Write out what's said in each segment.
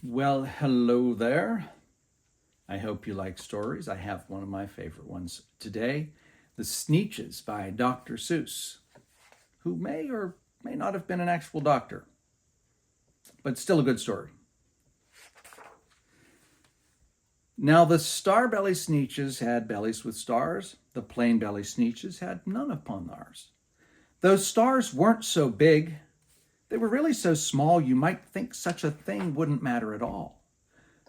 Well, hello there. I hope you like stories. I have one of my favorite ones today, The Sneetches by Dr. Seuss, who may or may not have been an actual doctor, but still a good story. Now, the star-belly Sneetches had bellies with stars. The plain-belly Sneetches had none upon theirs. Those stars weren't so big. They were really so small you might think such a thing wouldn't matter at all.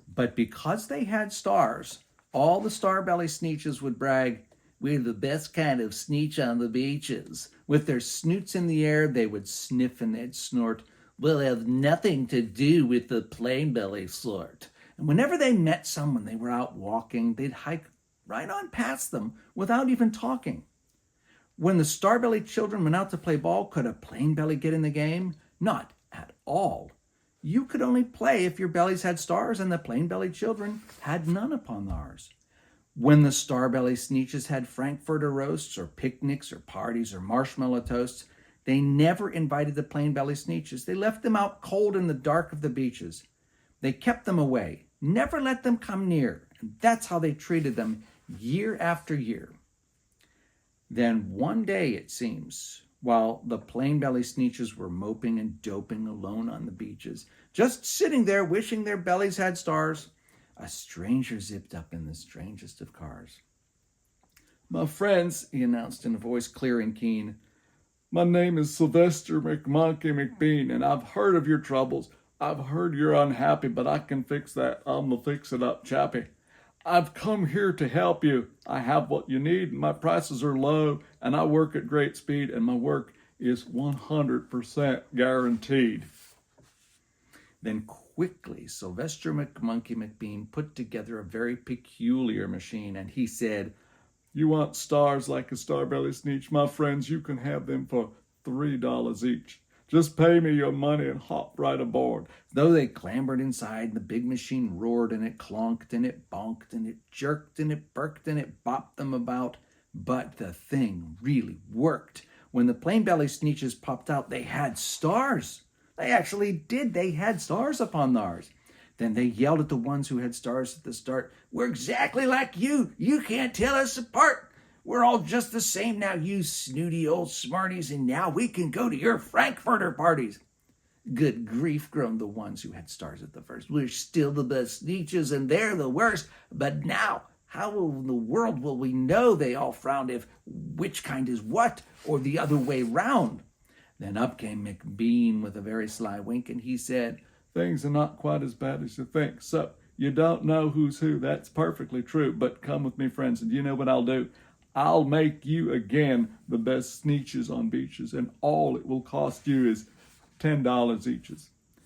But because they had stars, all the star-belly Sneetches would brag, "We're the best kind of Sneetch on the beaches." With their snoots in the air, they would sniff and they'd snort, "We'll have nothing to do with the plain-belly sort." And whenever they met someone they were out walking, they'd hike right on past them without even talking. When the star-belly children went out to play ball, could a plain belly get in the game? Not at all. You could only play if your bellies had stars, and the plain-bellied children had none upon theirs. When the star-belly Sneetches had frankfurter roasts or picnics or parties or marshmallow toasts, they never invited the plain-belly Sneetches. They left them out cold in the dark of the beaches. They kept them away, never let them come near, and that's how they treated them year after year. Then one day, it seems, while the plain-belly Sneetches were moping and doping alone on the beaches, just sitting there wishing their bellies had stars, a stranger zipped up in the strangest of cars. "My friends," he announced in a voice clear and keen, "my name is Sylvester McMonkey McBean, and I've heard of your troubles. I've heard you're unhappy, but I can fix that. I'm the fix-it-up chappie. I've come here to help you. I have what you need. My prices are low, and I work at great speed, and my work is 100% guaranteed." Then quickly, Sylvester McMonkey McBean put together a very peculiar machine, and he said, "You want stars like a star-belly Sneetch? My friends, you can have them for $3 each. Just pay me your money and hop right aboard." Though they clambered inside, the big machine roared and it clonked and it bonked and it jerked and it barked and it bopped them about. But the thing really worked. When the plain-belly Sneetches popped out, they had stars. They actually did. They had stars upon theirs. Then they yelled at the ones who had stars at the start, "We're exactly like you. You can't tell us apart. We're all just the same now, you snooty old smarties, and now we can go to your frankfurter parties." "Good grief," groaned the ones who had stars at the first. "We're still the best Sneetches, and they're the worst. But now, how in the world will we know," they all frowned, "if which kind is what, or the other way round?" Then up came McBean with a very sly wink, and he said, "Things are not quite as bad as you think. So, you don't know who's who. That's perfectly true. But come with me, friends, and you know what I'll do? I'll make you again the best Sneetches on beaches, and all it will cost you is $10 each."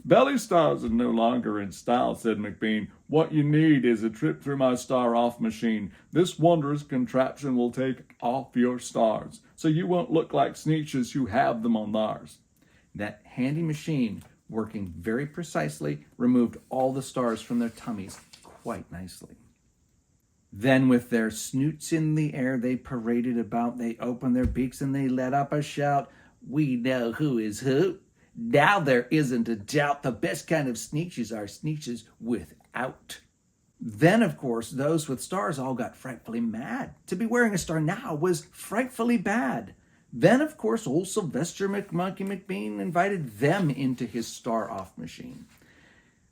"Belly stars are no longer in style," said McBean. "What you need is a trip through my star-off machine. This wondrous contraption will take off your stars, so you won't look like Sneetches who have them on theirs." That handy machine, working very precisely, removed all the stars from their tummies quite nicely. Then with their snoots in the air, they paraded about, they opened their beaks and they let up a shout, "We know who is who. Now there isn't a doubt. The best kind of Sneetches are Sneetches without." Then, of course, those with stars all got frightfully mad. To be wearing a star now was frightfully bad. Then, of course, old Sylvester McMonkey McBean invited them into his star-off machine.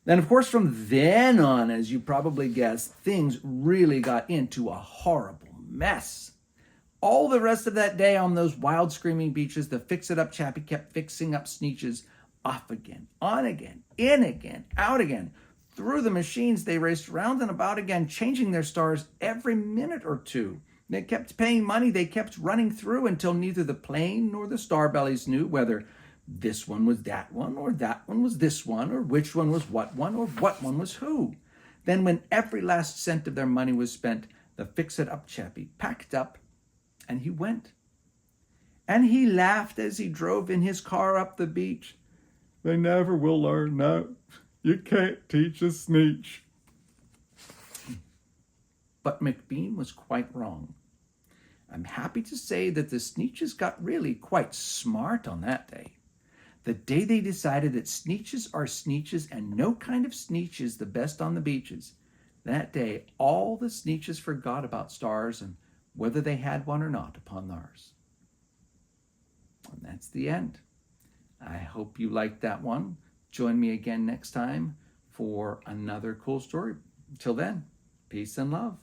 Then, of course, from then on, as you probably guessed, things really got into a horrible mess. All the rest of that day on those wild screaming beaches, the fix-it-up chappie kept fixing up Sneetches off again, on again, in again, out again. Through the machines, they raced round and about again, changing their stars every minute or two. They kept paying money. They kept running through until neither the plain nor the star-bellies knew whether this one was that one, or that one was this one, or which one was what one, or what one was who. Then when every last cent of their money was spent, the fix-it-up chappie packed up and he went. And he laughed as he drove in his car up the beach. "They never will learn, no. You can't teach a Sneetch." But McBean was quite wrong. I'm happy to say that the Sneetches got really quite smart on that day. The day they decided that Sneetches are Sneetches and no kind of Sneetch is the best on the beaches, that day all the Sneetches forgot about stars and whether they had one or not upon theirs. And that's the end. I hope you liked that one. Join me again next time for another cool story. Until then, peace and love.